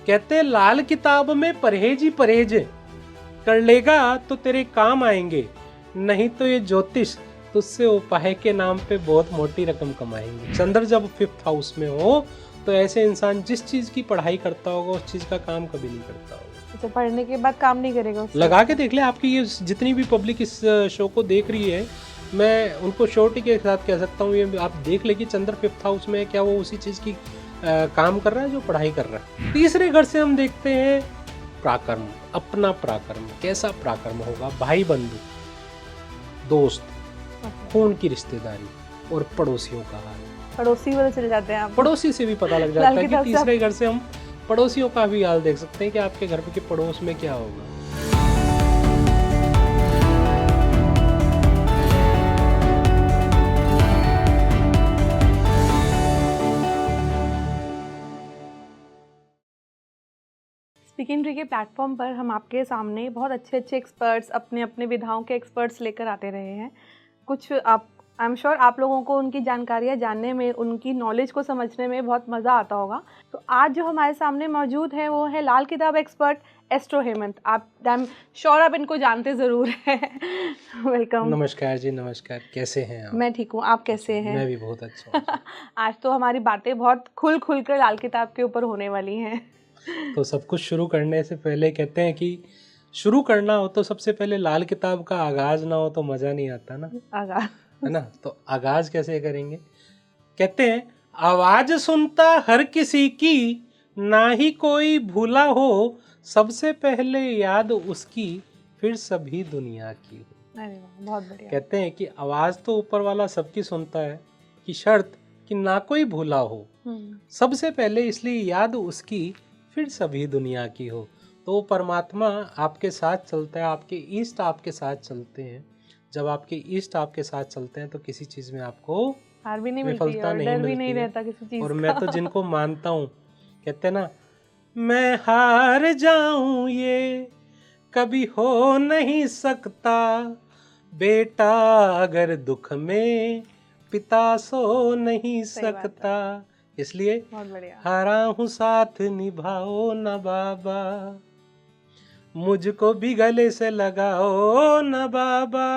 कहते हैं लाल किताब में परहेज ही परहेज है, कर लेगा तो तेरे काम आएंगे, नहीं तो ये ज्योतिष तुझसे उपाय के नाम पे बहुत मोटी रकम कमाएंगे। चंद्र जब 5th हाउस में हो तो ऐसे इंसान जिस चीज की पढ़ाई करता होगा उस चीज का काम कभी नहीं करता होगा। अच्छा, पढ़ने के बाद काम नहीं करेगा उससे? लगा के देख ले, आपकी ये जितनी भी पब्लिक इस शो को देख रही है, मैं उनको श्योरिटी के साथ कह सकता हूँ, ये आप देख ले कि चंद्र 5th हाउस में है, क्या वो उसी चीज की काम कर रहा है जो पढ़ाई कर रहा है। तीसरे घर से हम देखते हैं प्राकर्म, अपना प्राकर्म। कैसा प्राकर्म होगा? भाई बंधु, दोस्त, खून की रिश्तेदारी और पड़ोसियों का हाल। पड़ोसी वाले चले जाते हैं आप? पड़ोसी से भी पता लग जाता है कि तीसरे घर से हम पड़ोसियों का भी हाल देख सकते हैं कि आपके घर के पड़ोस में क्या होगा। स्पीकिंग ट्री के प्लेटफॉर्म पर हम आपके सामने बहुत अच्छे अच्छे एक्सपर्ट्स, अपने अपने विधाओं के एक्सपर्ट्स लेकर आते रहे हैं। कुछ आप, आई एम श्योर आप लोगों को उनकी जानकारियाँ जानने में, उनकी नॉलेज को समझने में बहुत मज़ा आता होगा। तो आज जो हमारे सामने मौजूद है वो है लाल किताब एक्सपर्ट एस्ट्रो हेमंत। आप, आई एम श्योर आप इनको जानते ज़रूर हैं। वेलकम। नमस्कार जी, नमस्कार। कैसे हैं आप? मैं ठीक हूँ, आप कैसे हैं? मैं भी बहुत अच्छा हूँ। आज तो हमारी बातें बहुत खुल कर लाल किताब के ऊपर होने वाली हैं। तो सब कुछ शुरू करने से पहले कहते हैं कि शुरू करना हो तो सबसे पहले लाल किताब का आगाज ना हो तो मजा नहीं आता ना। आगाज, है ना? तो आगाज कैसे करेंगे? कहते हैं आवाज सुनता हर किसी की, ना ही कोई भूला हो, सबसे पहले याद उसकी, फिर सभी दुनिया की हो। अरे वाह, बहुत बढ़िया। कहते हैं कि आवाज तो ऊपर वाला सबकी सुनता है, कि शर्त कि ना कोई भूला हो, सबसे पहले इसलिए याद उसकी, फिर सभी दुनिया की हो। तो परमात्मा आपके साथ चलता है, आपके ईष्ट आपके साथ चलते हैं। जब आपके ईष्ट आपके साथ चलते हैं तो किसी चीज में आपको हार भी नहीं मिलती है विफलता और नहीं डर भी मिलती नहीं है। रहता किसी चीज और का। मैं तो जिनको मानता हूँ, कहते हैं ना, मैं हार जाऊं ये कभी हो नहीं सकता, बेटा अगर दुख में पिता सो नहीं सकता, इसलिए बहुत बढ़िया। हारा हूँ साथ निभाओ ना बाबा, मुझको भी गले से लगाओ ना बाबा।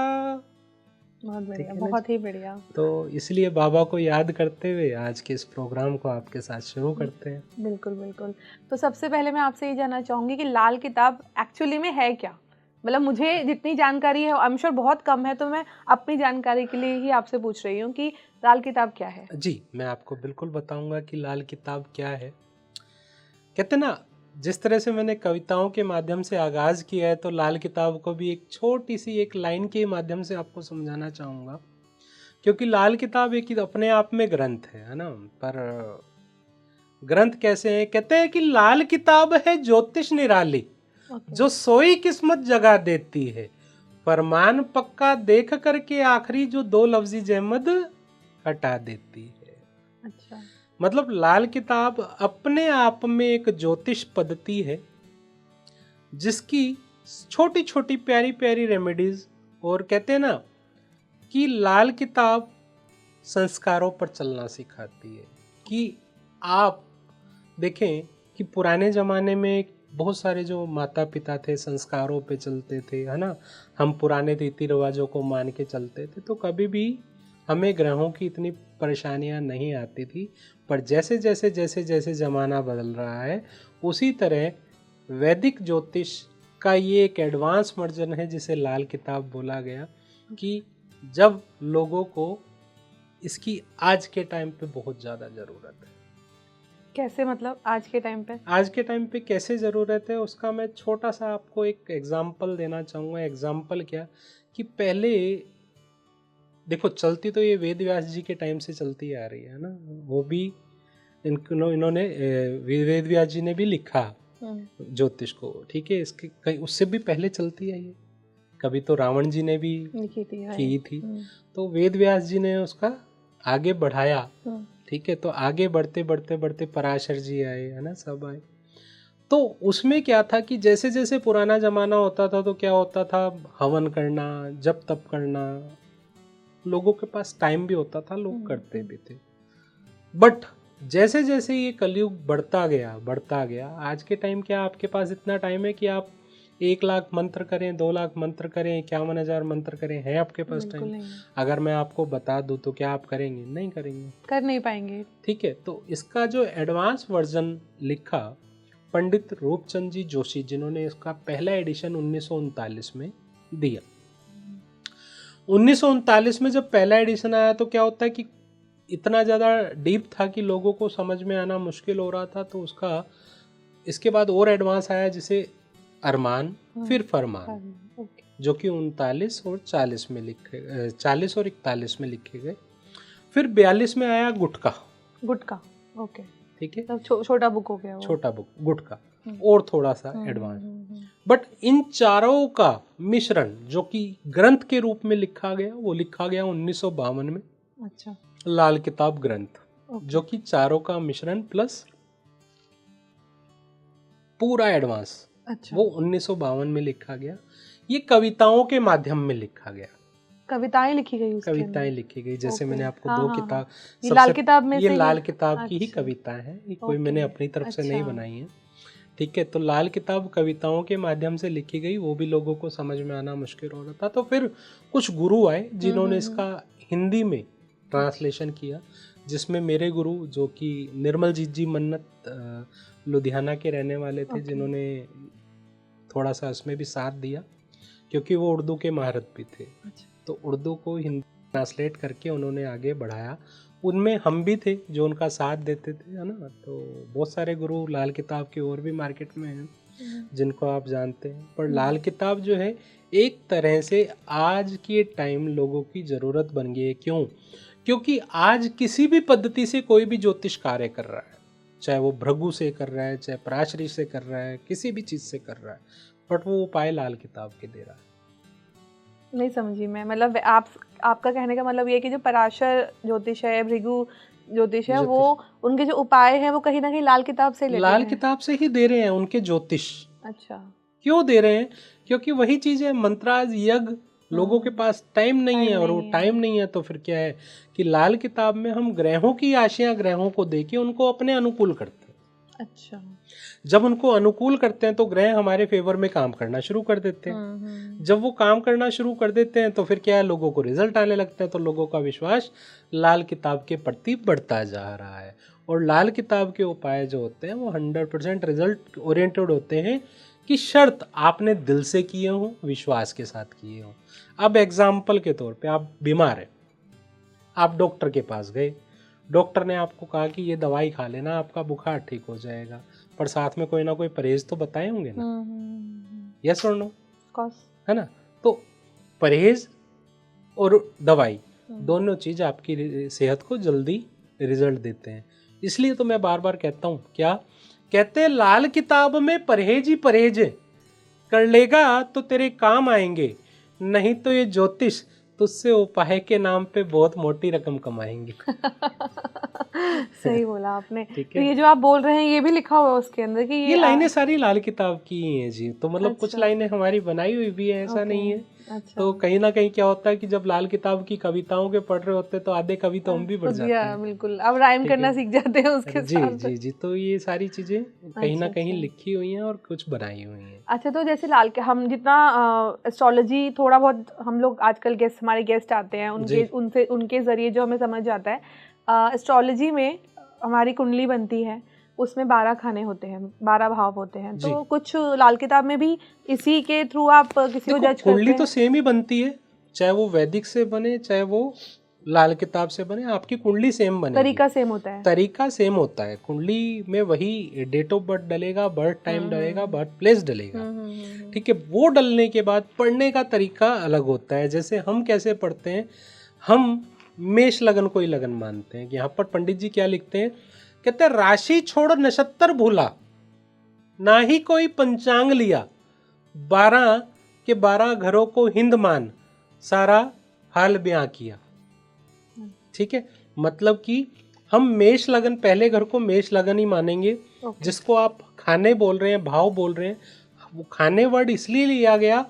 बहुत बढ़िया, बहुत ही बढ़िया। तो इसलिए बाबा को याद करते हुए आज के इस प्रोग्राम को आपके साथ शुरू करते हैं। बिल्कुल बिल्कुल। तो सबसे पहले मैं आपसे ये जानना चाहूँगी कि लाल किताब एक्चुअली में है क्या? मतलब मुझे जितनी जानकारी है आई एम श्योर बहुत कम है, तो मैं अपनी जानकारी के लिए ही आपसे पूछ रही हूँ कि लाल किताब क्या है? जी, मैं आपको बिल्कुल बताऊंगा कि लाल किताब क्या है। कहते ना, जिस तरह से मैंने कविताओं के माध्यम से आगाज किया है, तो लाल किताब को भी एक छोटी सी एक लाइन के माध्यम से आपको समझाना चाहूँगा, क्योंकि लाल किताब एक अपने आप में ग्रंथ है ना। पर ग्रंथ कैसे है? कहते हैं कि लाल किताब है ज्योतिष निराली, जो सोई किस्मत जगा देती है, फरमान पक्का देख करके आखिरी जो 2 लफ्जी जहमद हटा देती है। अच्छा, मतलब लाल किताब अपने आप में एक ज्योतिष पद्धति है, जिसकी छोटी छोटी प्यारी प्यारी रेमेडीज, और कहते हैं ना कि लाल किताब संस्कारों पर चलना सिखाती है। कि आप देखें कि पुराने ज़माने में बहुत सारे जो माता पिता थे संस्कारों पे चलते थे, है ना। हम पुराने रीति रिवाजों को मान के चलते थे, तो कभी भी हमें ग्रहों की इतनी परेशानियां नहीं आती थी। पर जैसे जैसे जैसे जैसे ज़माना बदल रहा है, उसी तरह वैदिक ज्योतिष का ये एक एडवांस वर्जन है जिसे लाल किताब बोला गया, कि जब लोगों को इसकी आज के टाइम पे बहुत ज़्यादा ज़रूरत है। कैसे? मतलब आज के टाइम पे? आज के टाइम पे कैसे ज़रूरत है उसका मैं छोटा सा आपको एक एग्जाम्पल देना चाहूँगा। एग्जाम्पल क्या, कि पहले देखो, चलती तो ये वेद व्यास जी के टाइम से चलती आ रही है ना। वो भी इन्होंने वेद व्यास जी ने भी लिखा ज्योतिष को, ठीक है। इसके कहीं उससे भी पहले चलती है ये, कभी तो रावण जी ने भी की थी। तो वेद व्यास जी ने उसका आगे बढ़ाया, ठीक है। तो आगे बढ़ते बढ़ते बढ़ते पराशर जी आए, है ना, सब आए। तो उसमें क्या था कि जैसे जैसे पुराना जमाना होता था तो क्या होता था, हवन करना, जप तप करना, लोगों के पास टाइम भी होता था, लोग करते भी थे। बट जैसे जैसे ये कलयुग बढ़ता गया, आज के टाइम क्या आपके पास इतना टाइम है कि आप 1 लाख मंत्र करें, 2 लाख मंत्र करें, 51,000 मंत्र करें, है आपके पास बिल्कुल टाइम? नहीं है। अगर मैं आपको बता दूं तो क्या आप करेंगे? नहीं करेंगे। कर नहीं पाएंगे। ठीक है, तो इसका जो एडवांस वर्जन लिखा पंडित रूपचंद जी जोशी, जिन्होंने इसका पहला एडिशन 1939 में दिया। 1939 में जब पहला एडिशन आया तो क्या होता है कि इतना ज़्यादा डीप था कि लोगों को समझ में आना मुश्किल हो रहा था, तो उसका इसके बाद और एडवांस आया, जिसे अरमान, फिर फरमान, ओके। जो कि 39 और 40 में लिखे, 40 और 41 में लिखे गए। फिर 42 में आया गुटका। ओके। ठीक है, तो छोटा बुक हो गया वो। छोटा बुक गुटका, और थोड़ा सा एडवांस। बट इन चारों का मिश्रण जो कि ग्रंथ के रूप में लिखा गया, वो लिखा गया 1952 में। अच्छा। लाल किताब ग्रंथ, जो कि चारों का मिश्रण प्लस पूरा एडवांस, अच्छा। वो 1952 में लिखा गया। ये कविताओं के माध्यम में लिखा गया, कविताएं लिखी गई उसके अंदर। कविताएं लिखी गई। जैसे मैंने आपको हाँ, 2 हाँ, किताब, ये लाल किताब में ये से लाल किताब की ही अच्छा। कविताएं हैं, ये कोई मैंने अपनी तरफ से नहीं अच्छा। बनाई है। ठीक है, तो लाल किताब कविताओं के माध्यम से लिखी गई, वो भी लोगों को समझ में आना मुश्किल हो रहा था। तो फिर कुछ गुरु आए जिन्होंने इसका हिंदी में ट्रांसलेशन किया, जिसमें मेरे गुरु जो कि निर्मलजीत जी मन्नत लुधियाना के रहने वाले थे, जिन्होंने थोड़ा सा इसमें भी साथ दिया, क्योंकि वो उर्दू के महारत भी थे। तो उर्दू को हिंदी ट्रांसलेट करके उन्होंने आगे बढ़ाया। उनमें हम भी थे जो उनका साथ देते थे, है ना। तो बहुत सारे गुरु लाल किताब के और भी मार्केट में हैं जिनको आप जानते हैं, पर लाल किताब जो है एक तरह से आज के टाइम लोगों की ज़रूरत बन गई है। क्यों? क्योंकि आज किसी भी पद्धति से कोई भी ज्योतिष कार्य कर रहा है, चाहे वो भृगु से कर रहा है, चाहे पराशरी से कर रहा है, किसी भी चीज़ से कर रहा है, बट वो उपाय लाल किताब के दे रहा है। नहीं समझी मैं, मतलब आपका कहने का मतलब ये है कि जो पराशर ज्योतिष है, भृगु ज्योतिष है, वो उनके जो उपाय है वो कहीं ना कहीं लाल किताब से लेते हैं। लाल किताब से ही दे रहे हैं उनके ज्योतिष। अच्छा। क्यों दे रहे हैं? क्योंकि वही चीज है, मंत्राज यज्ञ लोगों के पास टाइम नहीं है, और वो टाइम नहीं है तो फिर क्या है कि लाल किताब में हम ग्रहों की आशियां ग्रहों को देके उनको अपने अनुकूल करते हैं। अच्छा। जब उनको अनुकूल करते हैं तो ग्रह हमारे फेवर में काम करना शुरू कर देते हैं। जब वो काम करना शुरू कर देते हैं तो फिर क्या है, लोगों को रिजल्ट आने लगता है, तो लोगों का विश्वास लाल किताब के प्रति बढ़ता जा रहा है। और लाल किताब के उपाय जो होते हैं वो 100% रिजल्ट ओरिएंटेड होते हैं, कि शर्त आपने दिल से किए हों, विश्वास के साथ किए हों। अब एग्जाम्पल के तौर पे आप बीमार हैं, आप डॉक्टर के पास गए, डॉक्टर ने आपको कहा कि ये दवाई खा लेना, आपका बुखार ठीक हो जाएगा, पर साथ में कोई ना कोई परहेज तो बताए होंगे ना। यस और नो? है ना। तो परहेज और दवाई दोनों चीज आपकी सेहत को जल्दी रिजल्ट देते हैं। इसलिए तो मैं बार बार कहता हूँ, क्या कहते हैं, लाल किताब में परहेज ही परहेज है, कर लेगा तो तेरे काम आएंगे, नहीं तो ये ज्योतिष तुझसे उपाय के नाम पे बहुत मोटी रकम कमाएंगे। सही बोला आपने। तो ये जो आप बोल रहे हैं ये भी लिखा हुआ है उसके अंदर कि ये लाइनें सारी लाल किताब की ही हैं जी। तो मतलब कुछ लाइनें हमारी बनाई हुई भी है, ऐसा नहीं है। अच्छा। तो कहीं ना कहीं क्या होता है कि जब लाल किताब की कविताओं के पढ़ रहे होते हैं तो आधे कवि तो हम भी बढ़ जाते हैं। बिल्कुल, अब राइम करना सीख जाते हैं उसके साथ। जी जी। तो ये सारी चीजें कहीं ना कहीं लिखी हुई हैं और कुछ बनाई हुई हैं। अच्छा, तो जैसे लाल के हम जितना एस्ट्रोलॉजी थोड़ा बहुत हम लोग आजकल हमारे गेस्ट आते हैं उनके जरिए जो हमें समझ आता है, एस्ट्रोलॉजी में हमारी कुंडली बनती है, उसमें 12 खाने होते हैं, 12 भाव होते हैं। तो कुछ लाल किताब में भी इसी के थ्रू आप किसी को जज करते हैं? कुंडली तो सेम ही बनती है, चाहे वो वैदिक से बने चाहे वो लाल किताब से बने, आपकी कुंडली सेम बनेगी, तरीका सेम होता है। तरीका सेम होता है। कुंडली में वही डेट ऑफ बर्थ डलेगा, बर्थ टाइम डलेगा, बर्थ प्लेस डलेगा। ठीक है, वो डलने के बाद पढ़ने का तरीका अलग होता है। जैसे हम कैसे पढ़ते हैं, हम मेष लगन को ही लगन मानते हैं। यहाँ पर पंडित जी क्या लिखते हैं, कहते हैं राशि छोड़ नक्षत्र भूला, ना ही कोई पंचांग लिया, 12 के 12 घरों को हिंद मान, सारा हाल बयां किया। ठीक है, मतलब कि हम मेष लगन, पहले घर को मेष लगन ही मानेंगे। जिसको आप खाने बोल रहे हैं, भाव बोल रहे हैं, वो खाने वर्ड इसलिए लिया गया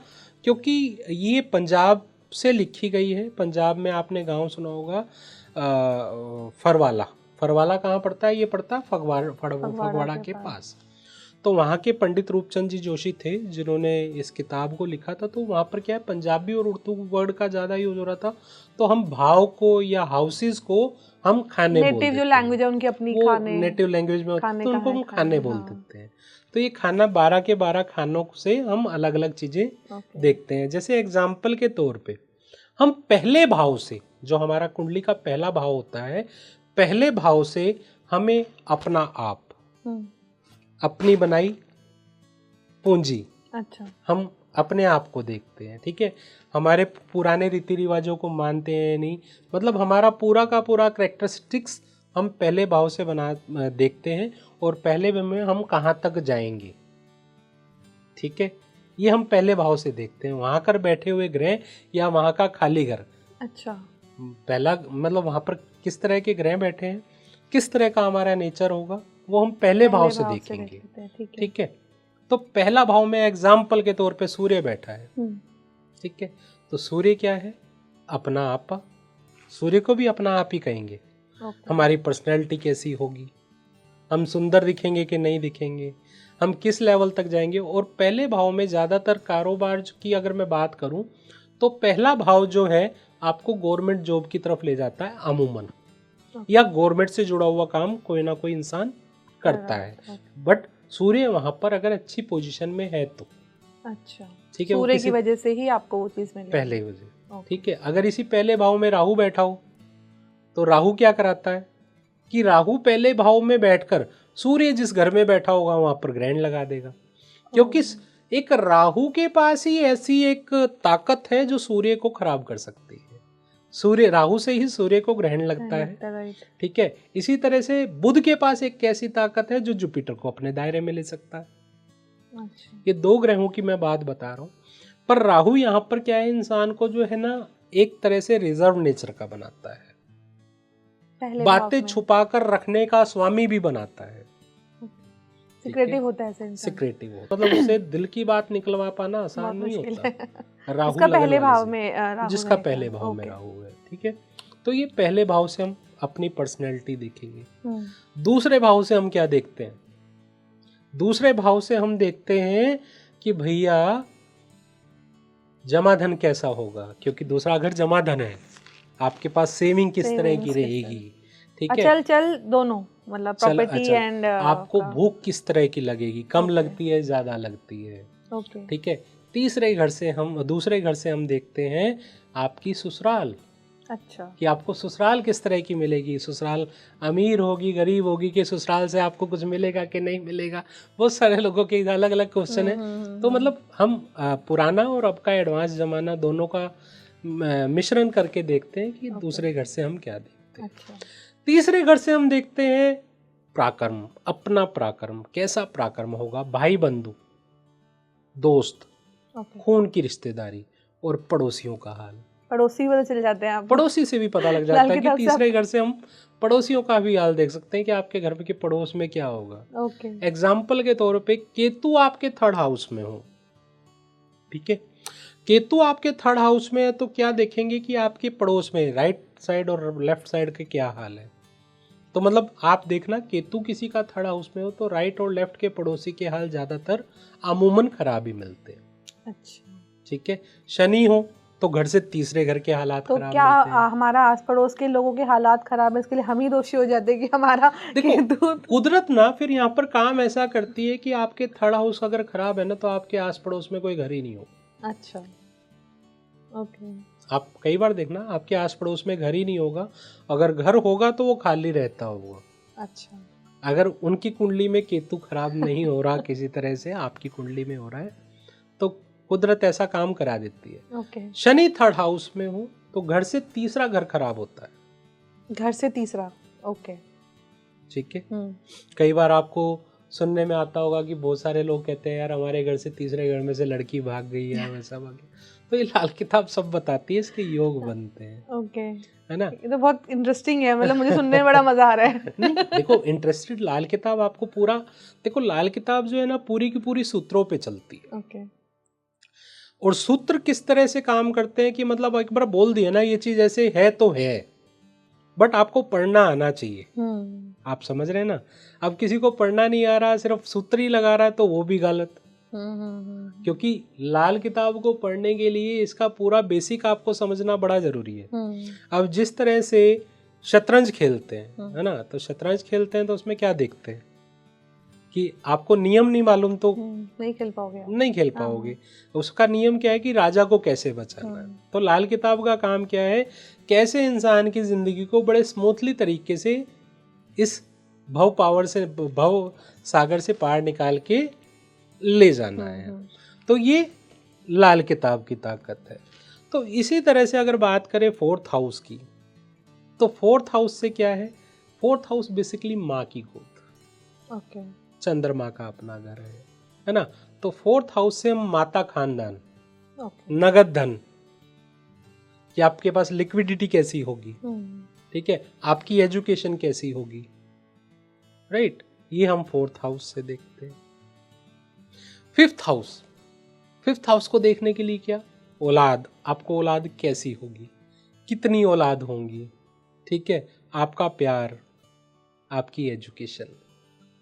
क्योंकि ये पंजाब से लिखी गई है। पंजाब में आपने गांव सुना होगा फरवाला कहाँ पड़ता है? ये पड़ता है फगवाड़ा के पास। तो वहाँ के पंडित रूपचंद जी जोशी थे जिन्होंने इस किताब को लिखा था। तो वहाँ पर क्या है, पंजाबी और उर्दू वर्ड का ज़्यादा यूज हो रहा था। तो हम भाव को या हाउसेस को हम खाने बोल देते हैं। नेटिव जो लैंग्वेज है उनकी अपनी, वो खाने नेटिव लैंग्वेज में होती है, तो उनको हम खाने बोल हाँ। देते हैं। तो ये खाना 12 के 12 खानों से हम अलग अलग चीज़ें देखते हैं। जैसे एग्जाम्पल के तौर पे हम पहले भाव से, जो हमारा कुंडली का पहला भाव होता है, पहले भाव से हमें अपना आप, अपनी बनाई पूंजी, अच्छा, हम अपने आप को देखते हैं। ठीक है, हमारे पुराने रीति रिवाजों को मानते हैं नहीं, मतलब हमारा पूरा का पूरा कैरेक्टरिस्टिक्स हम पहले भाव से देखते हैं और पहले भाव में हम कहाँ तक जाएंगे। ठीक है, ये हम पहले भाव से देखते हैं। वहाँ कर बैठे हुए ग्रह या वहाँ का खाली घर, अच्छा, पहला मतलब वहाँ पर किस तरह के ग्रह बैठे हैं, किस तरह का हमारा नेचर होगा, वो हम पहले भाव से देखेंगे। ठीक है, तो पहला भाव में एग्जाम्पल के तौर पे सूर्य बैठा है। ठीक है, तो सूर्य क्या है? अपना आप। सूर्य को भी अपना आप ही कहेंगे। हमारी पर्सनैलिटी कैसी होगी, हम सुंदर दिखेंगे कि नहीं दिखेंगे, हम किस लेवल तक जाएंगे। और पहले भाव में ज़्यादातर कारोबार की अगर मैं बात करूं तो पहला भाव जो है आपको गवर्नमेंट जॉब की तरफ ले जाता है अमूमन, या गवर्नमेंट से जुड़ा हुआ काम कोई ना कोई इंसान करता है। बट सूर्य वहां पर अगर अच्छी पोजीशन में है तो अच्छा, ठीक है, सूर्य की वजह से ही आपको वो चीज मिलेगी, पहले वजह। ठीक है, अगर इसी पहले भाव में राहु बैठा हो तो राहु क्या कराता है कि राहु पहले भाव में बैठकर सूर्य जिस घर में बैठा होगा वहां पर ग्रहण लगा देगा, क्योंकि एक राहु के पास ही ऐसी एक ताकत है जो सूर्य को खराब कर सकती है। सूर्य, राहु से ही सूर्य को ग्रहण लगता है। ठीक है, इसी तरह से बुध के पास एक कैसी ताकत है जो जुपिटर को अपने दायरे में ले सकता है। अच्छा। ये दो ग्रहों की मैं बात बता रहा हूँ। पर राहु यहाँ पर क्या है, इंसान को जो है ना एक तरह से रिजर्व नेचर का बनाता है, बातें छुपाकर रखने का स्वामी भी बनाता है। सिक्रेटिव होता है, सिक्रेटिव होता, मतलब उससे दिल की बात निकलवा पाना आसान नहीं होता। राहु जिसका पहले भाव में राहु है। ठीक है, तो ये पहले भाव से हम अपनी पर्सनैलिटी देखेंगे। दूसरे भाव से हम क्या देखते हैं? दूसरे भाव से हम देखते हैं कि भैया जमा धन कैसा होगा, क्योंकि दूसरा घर जमा धन है। आपके पास सेविंग किस तरह की रहेगी। ठीक है, अचल चल दोनों, मतलब प्रॉपर्टी एंड आपको भूख किस तरह की लगेगी, कम लगती है, ज्यादा लगती है। ठीक है, दूसरे घर से हम देखते हैं आपकी ससुराल। अच्छा, कि आपको ससुराल किस तरह की मिलेगी, ससुराल अमीर होगी, गरीब होगी, कि ससुराल से आपको कुछ मिलेगा कि नहीं मिलेगा। बहुत सारे लोगों के अलग अलग क्वेश्चन है। तो मतलब हम पुराना और अब का एडवांस जमाना दोनों का मिश्रण करके देखते हैं कि दूसरे घर से हम क्या देखते हैं। अच्छा। तीसरे घर से हम देखते हैं प्राकर्म, अपना प्राकर्म कैसा प्राकर्म होगा, भाई बंधु, दोस्त, खून की रिश्तेदारी और पड़ोसियों का हाल। पड़ोसी पता चल जाते हैं, पड़ोसी से भी पता लग जाता है कि तीसरे घर से हम पड़ोसियों का भी हाल देख सकते हैं कि आपके घर के पड़ोस में क्या होगा। एग्जाम्पल के तौर पे केतु आपके 3rd हाउस में हो। ठीक है, केतु आपके 3rd हाउस में है तो क्या देखेंगे कि आपके पड़ोस में राइट साइड और लेफ्ट साइड के क्या हाल है। तो मतलब आप देखना, केतु किसी का 3rd हाउस में हो तो राइट और लेफ्ट के पड़ोसी के हाल ज्यादातर अमूमन खराब ही मिलते हैं। अच्छा। ठीक है, शनि हो तो घर से तीसरे घर के हालात खराब मिलते हैं। तो क्या हमारा आस पड़ोस के लोगों के हालात खराब है, इसके लिए हम ही दोषी हो जाते हैं कि हमारा देखो कुदरत ना फिर यहाँ पर काम ऐसा करती है कि आपके 3rd हाउस अगर खराब है ना तो आपके आस पड़ोस में कोई घर ही नहीं हो। अच्छा, ओके। आप कई बार देखना आपके आस पड़ोस में घर ही नहीं होगा, अगर घर होगा तो वो खाली रहता होगा। अच्छा, अगर उनकी कुंडली में केतु खराब नहीं हो रहा किसी तरह से, आपकी कुंडली में हो रहा है, तो कुदरत ऐसा काम करा देती है। ओके। शनि 3rd हाउस में हो तो घर से तीसरा घर खराब होता है। घर से तीसरा, ओके। ठीक है, कई बार आपको सुनने में आता होगा कि बहुत सारे लोग कहते हैं यार हमारे घर से तीसरे घर में से लड़की भाग गई है, वैसा भाग गई। तो ये लाल किताब सब बताती है, इसके योग बनते हैं। ओके, है ना। ये तो बहुत इंटरेस्टिंग है, मतलब मुझे सुनने में बड़ा मजा आ रहा है। नहीं देखो, इंटरेस्टेड लाल किताब आपको पूरा देखो, लाल किताब जो है ना पूरी की पूरी सूत्रों पे चलती है। ओके। और सूत्र किस तरह से काम करते हैं कि मतलब एक बार बोल दिया ना ये चीज ऐसे है तो है, बट आपको पढ़ना आना चाहिए। आप समझ रहे हैं ना। अब किसी को पढ़ना नहीं आ रहा, सिर्फ सूत्र ही लगा रहा है, तो वो भी गलत। क्योंकि लाल किताब को पढ़ने के लिए इसका पूरा बेसिक आपको समझना बड़ा जरूरी है। अब जिस तरह से शतरंज खेलते हैं, है ना, तो शतरंज खेलते हैं तो उसमें क्या देखते हैं कि आपको नियम नहीं मालूम तो नहीं खेल पाओगे। उसका नियम क्या है कि राजा को कैसे बचाना है। तो लाल किताब का काम क्या है, कैसे इंसान की जिंदगी को बड़े स्मूथली तरीके से इस भव सागर से पार निकाल के ले जाना है। तो ये लाल किताब की ताकत है। तो इसी तरह से अगर बात करें फोर्थ हाउस की, तो फोर्थ हाउस से क्या है, फोर्थ हाउस बेसिकली माँ की गोद, चंद्रमा का अपना घर है ना। तो फोर्थ हाउस से हम माता खानदान, नगद धन, कि आपके पास लिक्विडिटी कैसी होगी, ठीक है, आपकी एजुकेशन कैसी होगी, राइट, ये हम फोर्थ हाउस से देखते हैं। फिफ्थ हाउस को देखने के लिए क्या, औलाद, आपको औलाद कैसी होगी, कितनी औलाद होंगी, ठीक है, आपका प्यार, आपकी एजुकेशन,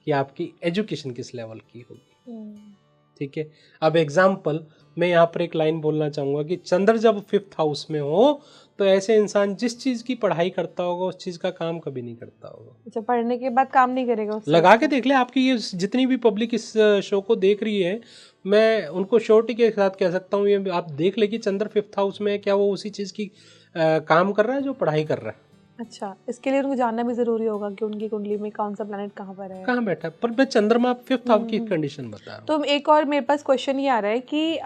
कि आपकी एजुकेशन किस लेवल की होगी, ठीक है। अब एग्जाम्पल मैं यहाँ पर एक लाइन बोलना चाहूंगा कि चंद्र जब फिफ्थ हाउस में हो तो ऐसे इंसान जिस चीज की पढ़ाई करता होगा उस चीज का काम कभी नहीं करता होगा। अच्छा, पढ़ने के बाद काम नहीं करेगा उससे। लगा के देख ले, आपकी ये जितनी भी पब्लिक इस शो को देख रही है, मैं उनको श्योरिटी के साथ कह सकता हूँ, ये आप देख ले कि चंद्र फिफ्थ हाउस में है, क्या वो उसी चीज की काम कर रहा है जो पढ़ाई कर रहा है। अच्छा, इसके लिए उनको जानना भी जरूरी होगा कि उनकी कुंडली में कौन सा प्लैनेट कहाँ पर है, कहाँ बैठा है। पर मैं चंद्रमा फिफ्थ हाउस की कंडीशन बता रहा हूँ। तो एक और मेरे पास क्वेश्चन ये आ रहा है कि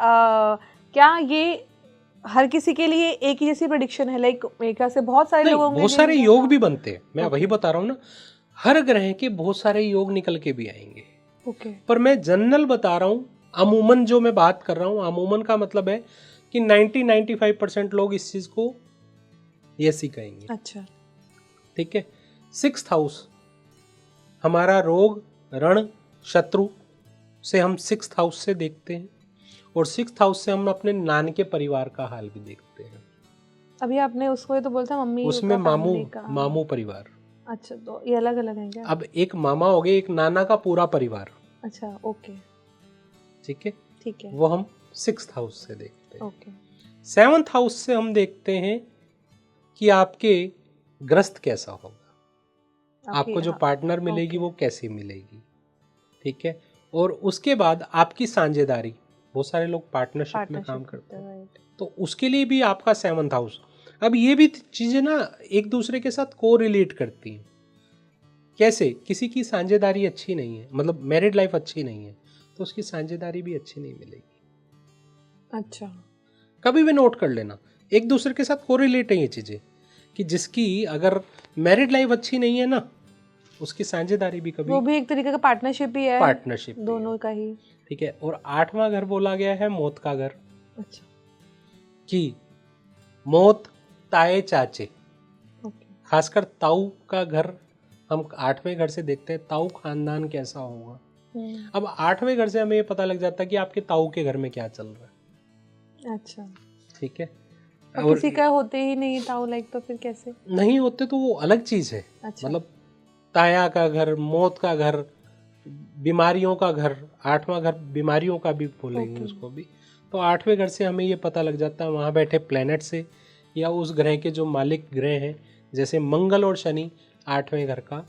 क्या ये हर किसी के लिए एक ही जैसी प्रेडिक्शन है, लाइक मेरे से बहुत सारे लोग होंगे, बहुत सारे योग भी बनते हैं, मैं वही बता रहा हूँ ना, हर ग्रह के बहुत सारे योग निकल के भी आएंगे। पर मैं जनरल बता रहा हूँ, अमूमन जो मैं बात कर रहा हूँ, अमूमन का मतलब है कि 90-95% लोग इस चीज को यस ही कहेंगे। अच्छा, ठीक है। सिक्स्थ हाउस हमारा रोग, रण, शत्रु से हम सिक्स्थ हाउस से देखते हैं, और सिक्स्थ हाउस से हम अपने नान के परिवार का हाल भी देखते हैं। अभी आपने उसको तो बोलता मम्मी, उसमें मामू परिवार। अच्छा, तो ये अलग अलग है क्या? अब एक मामा हो गए, एक नाना का पूरा परिवार। अच्छा, ओके, ठीक है, ठीक है, वो हम सिक्स्थ हाउस से देखते हैं। ओके। सेवंथ हाउस से हम देखते हैं कि आपके ग्रस्त कैसा होगा, आपको जो पार्टनर मिलेगी वो कैसी मिलेगी, ठीक है। और उसके बाद आपकी साझेदारी, बहुत सारे लोग पार्टनरशिप में काम करते हैं, तो उसके लिए भी आपका सेवंथ हाउस। अब ये भी चीजें ना एक दूसरे के साथ को रिलेट करती हैं। कैसे, किसी की साझेदारी अच्छी नहीं है, मतलब मैरिड लाइफ अच्छी नहीं है, तो उसकी साझेदारी भी अच्छी नहीं मिलेगी। अच्छा, कभी भी नोट कर लेना, एक दूसरे के साथ को रिलेट है ये चीजें, कि जिसकी अगर मैरिड लाइफ अच्छी नहीं है ना, उसकी साझेदारी भी कभी, वो भी एक तरीके का पार्टनरशिप ही है, पार्टनरशिप दोनों का ही, ठीक है। और 8वां घर बोला गया है मौत का घर। अच्छा, कि मौत, ताए, चाचे, खासकर ताऊ का घर हम 8वें घर से देखते हैं, ताऊ खानदान कैसा होगा। अब 8वें घर से हमें ये पता लग जाता है कि आपके ताऊ के घर में क्या चल रहा है। अच्छा, ठीक है। और किसी का होते ही नहीं ताऊ, लाइक, तो फिर कैसे नहीं होते तो वो अलग चीज है। अच्छा, मतलब ताया का घर, मौत का घर, बीमारियों का घर, 8वां घर बीमारियों का भी बोलेंगे उसको भी। तो 8वें घर से हमें ये पता लग जाता है वहाँ बैठे प्लेनेट से, या उस ग्रह के जो मालिक ग्रह हैं, जैसे मंगल और शनि 8वें घर का,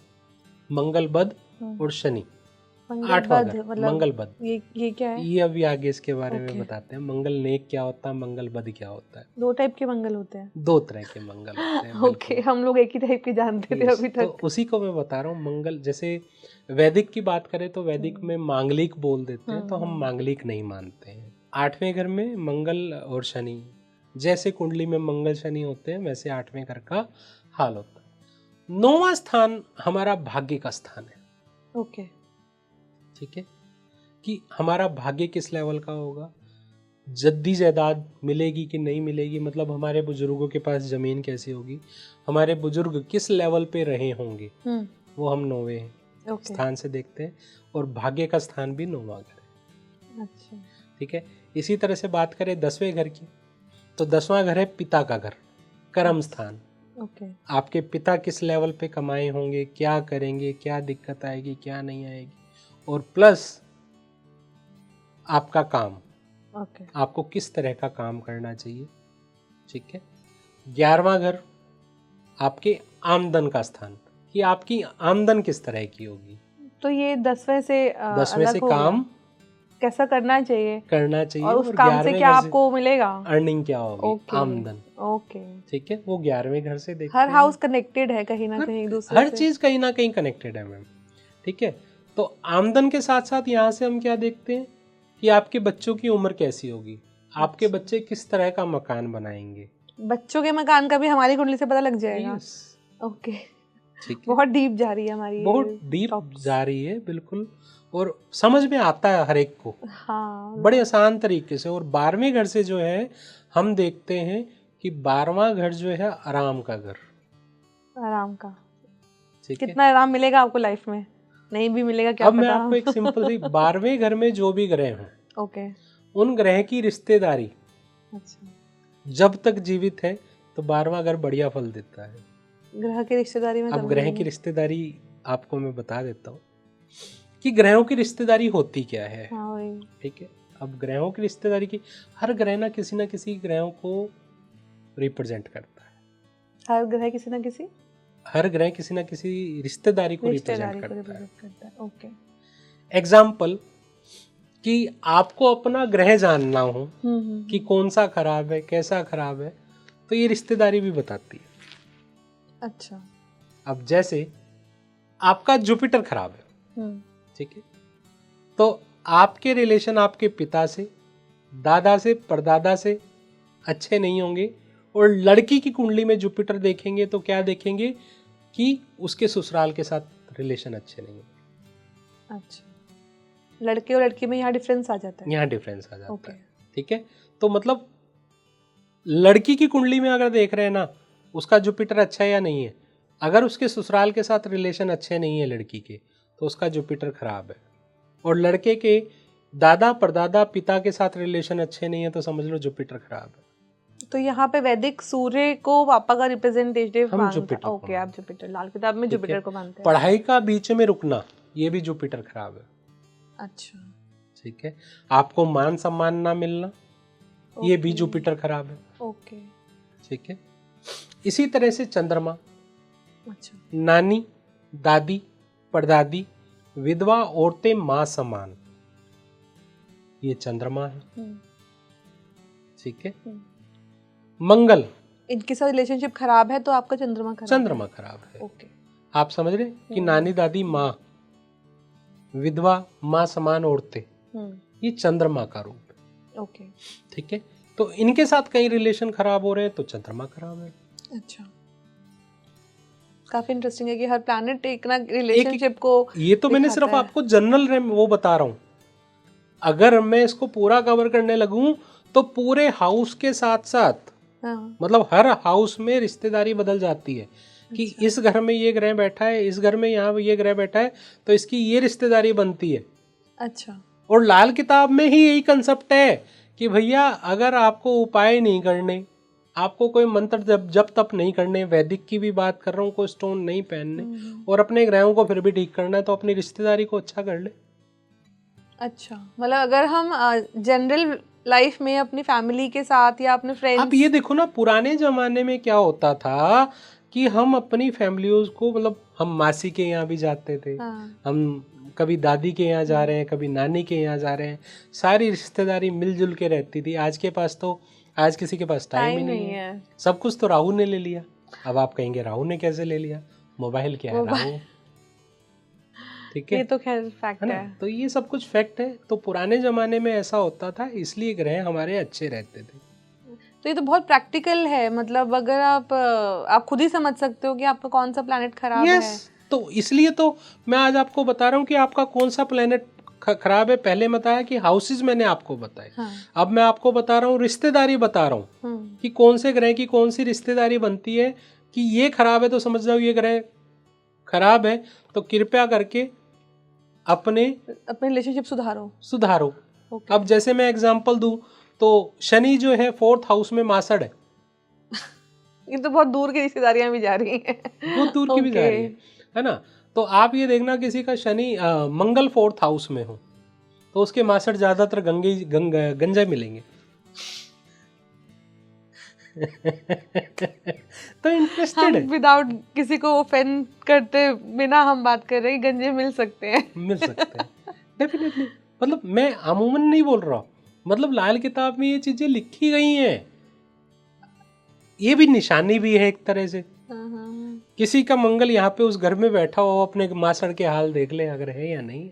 मंगल बध और शनि 8वां घर, मंगल बध। ये क्या है? ये अभी आगे इसके बारे में बताते हैं। मंगल नेक क्या होता है, मंगल बध क्या होता है। 2 टाइप के मंगल होते हैं, 2 तरह के मंगल होते हैं। ओके, हम लोग एक ही टाइप के जानते थे अभी तक। तो उसी को मैं बता रहा हूँ। मंगल, जैसे वैदिक की बात करें तो वैदिक में मांगलिक बोल देते हैं, तो हम मांगलिक नहीं मानते हैं। 8वें घर में मंगल और शनि, जैसे कुंडली में मंगल शनि होते हैं वैसे 8वें घर का हाल होता है। 9वां स्थान हमारा भाग्य का स्थान है। ओके, ठीक है, कि हमारा भाग्य किस लेवल का होगा, जद्दी जायदाद मिलेगी कि नहीं मिलेगी, मतलब हमारे बुजुर्गों के पास जमीन कैसी होगी, हमारे बुजुर्ग किस लेवल पे रहे होंगे, वो हम 9वें स्थान से देखते हैं। और भाग्य का स्थान भी 9वां घर है। अच्छा, ठीक है। इसी तरह से बात करें 10वें घर की, तो 10वां घर है पिता का घर, कर्म स्थान, ओके। आपके पिता किस लेवल पे कमाए होंगे, क्या करेंगे, क्या दिक्कत आएगी, क्या नहीं आएगी, और प्लस आपका काम, ओके। आपको किस तरह का काम करना चाहिए। ठीक है। 11वां घर आपके आमदन का स्थान, कि आपकी आमदन किस तरह की होगी। तो ये 10वें से 10वें अलग से हो गया, काम कैसा करना चाहिए करना चाहिए, और उस और काम से 11वें क्या घर से आपको मिलेगा। अर्निंग क्या होगी, ओके। आमदन। ओके। ठीक है, वो 11वें घर से देखते हर हैं। हाउस कनेक्टेड है कहीं ना कहीं एक दूसरे हर से। चीज कहीं ना कहीं कनेक्टेड है मैम। ठीक है, तो आमदन के साथ साथ यहाँ से हम क्या देखते हैं कि आपके बच्चों की उम्र कैसी होगी, आपके अच्छा। बच्चे किस तरह का मकान बनाएंगे। बच्चों के मकान का भी हमारी कुंडली से पता लग जाएगा। यस। ओके। ठीक है, बहुत डीप जा रही है हमारी बहुत डीप topics। जा रही है बिल्कुल, और समझ में आता है हर एक को हाँ, बड़े आसान तरीके से। और 12वें घर से जो है हम देखते हैं कि 12वां घर जो है आराम का घर। आराम का। ठीक है, कितना आराम मिलेगा आपको लाइफ में, नहीं भी मिलेगा क्या अब मैं पता। आपको एक सिंपल सी 12वें घर में जो भी ग्रह हैं, ओके। उन ग्रह की रिश्तेदारी अच्छा, जब तक जीवित है तो 12वां घर बढ़िया फल देता है। ग्रह की रिश्तेदारी में अब ग्रह की रिश्तेदारी आपको मैं बता देता हूँ कि ग्रहों की रिश्तेदारी होती क्या है। हाँ वही। ठीक है, अब ग्रहों की रिश्तेदारी की, हर ग्रह ना किसी ग्रहों को रिप्रेजेंट करता है। हर ग्रह किसी ना किसी हर ग्रह किसी ना किसी रिश्तेदारी को रिप्रेजेंट रिश्तेदारी को करता है। रिप्रेजेंट करता है। ओके। एग्जाम्पल कि आपको अपना ग्रह जानना हो कि हम्म। कौन सा खराब है, कैसा खराब है, तो ये रिश्तेदारी भी बताती है। अच्छा। अब जैसे आपका जुपिटर खराब है, ठीक है, तो आपके रिलेशन आपके पिता से, दादा से, परदादा से अच्छे नहीं होंगे। और लड़की की कुंडली में जुपिटर देखेंगे तो क्या देखेंगे कि उसके ससुराल के साथ रिलेशन अच्छे नहीं होंगे। अच्छा, लड़के और लड़की में यहाँ डिफरेंस आ जाता है। यहाँ डिफरेंस आ जाता ओके। है। ठीक है, तो मतलब लड़की की कुंडली में अगर देख रहे हैं ना, उसका जुपिटर अच्छा है या नहीं है, अगर उसके ससुराल के साथ रिलेशन अच्छे नहीं है लड़की के, तो उसका जुपिटर खराब है। और लड़के के दादा, परदादा, पिता के साथ रिलेशन अच्छे नहीं है तो समझ लो जुपिटर खराब है। तो यहाँ पे वैदिक सूर्य को पापा का रिप्रेजेंटेटिव हम मानता। जुपिटर को ओके, आप जुपिटर, लाल किताब में ठीक है? जुपिटर को मानते हैं। पढ़ाई का बीच में रुकना, ये भी जुपिटर खराब है। अच्छा। ठीक है, आपको मान सम्मान ना मिलना, ये भी ओके। जुपिटर खराब है। ओके। ठीक है, इसी तरह से चंद्रमा, अच्छा। नानी, दादी, परदादी, विधवा औरतें, मां समान, ये चंद्रमा है। ठीक है, मंगल, इनके साथ रिलेशनशिप खराब है तो आपका चंद्रमा खराब चंद्रमा खराब है। ओके। आप समझ रहे कि नानी, दादी, माँ, विधवा, माँ समान औरतें, ये चंद्रमा का रूप है। ओके। ठीक है, तो इनके साथ कई रिलेशन खराब हो रहे हैं तो चंद्रमा खराब है। अच्छा, काफी इंटरेस्टिंग है कि हर प्लैनेट एक ना रिलेशनशिप को, ये तो मैंने सिर्फ आपको जनरल वो बता रहा हूँ। अगर मैं इसको पूरा कवर करने लगूं तो पूरे हाउस के साथ साथ, मतलब हर हाउस में रिश्तेदारी बदल जाती है कि इस घर में ये ग्रह बैठा है, इस घर में यहाँ ये ग्रह बैठा है, तो इसकी ये रिश्तेदारी बनती है। अच्छा। और लाल किताब में ही यही कंसेप्ट है कि भैया अगर आपको उपाय नहीं करने, आपको कोई मंत्र जब तप नहीं करने, वैदिक की भी बात कर रहा हूँ, कोई स्टोन नहीं पहनने, और अपने ग्रहों को फिर भी ठीक करना है, तो अपनी रिश्तेदारी को अच्छा कर ले। अच्छा, मतलब अगर हम जनरल लाइफ में अपनी फैमिली के साथ या अपने फ्रेंड्स, आप ये देखो ना, पुराने जमाने में क्या होता था कि हम अपनी फैमिलियों को, मतलब हम मासी के यहाँ भी जाते थे, हम कभी दादी के यहाँ जा रहे हैं, कभी नानी के यहाँ जा रहे हैं, सारी रिश्तेदारी मिलजुल के रहती थी। आज के पास तो, आज किसी के पास टाइम ही नहीं है। सब कुछ तो राहु ने ले लिया। अब आप कहेंगे राहु ने कैसे ले लिया, मोबाइल क्या है राहु। ठीक है, ये तो खैर फैक्ट है। तो ये सब कुछ फैक्ट है। तो पुराने जमाने में ऐसा होता था, इसलिए ग्रह हमारे अच्छे रहते थे। तो ये तो बहुत प्रैक्टिकल है, मतलब अगर आप खुद ही समझ सकते हो कि आपका कौन सा प्लैनेट खराब है। तो इसलिए तो मैं आज आपको बता रहा हूँ कि आपका कौन सा प्लैनेट खराब है। पहले बताया कि हाउसेज मैंने आपको बताए, अब मैं आपको बता रहा हूँ रिश्तेदारी बता रहा हूँ कि कौन से ग्रह की कौन सी रिश्तेदारी बनती है। कि ये खराब है तो समझ जाओ ये ग्रह खराब है, तो कृपया करके अपने रिलेशनशिप सुधारो। अब जैसे मैं एग्जांपल दूं तो शनि जो है 4th हाउस में मासड़ है। ये तो बहुत दूर की रिश्तेदारियां भी जा रही हैं। बहुत दूर की भी जा रही है ना। तो आप ये देखना किसी का शनि मंगल 4th हाउस में हो तो उसके मासड़ ज्यादातर गंजा मिलेंगे। तो इंटरेस्टेड है, विदाउट किसी को ऑफेंड करते बिना हम बात कर रहे हैं, गंजे मिल सकते हैं। मिल सकते हैं डेफिनेटली। मतलब मैं अमूमन नहीं बोल रहा, मतलब लाल किताब में ये चीजें लिखी गई हैं, ये भी निशानी भी है एक तरह से। किसी का मंगल यहाँ पे उस घर में बैठा हो, अपने मासड़ के हाल देख ले अगर है या नहीं।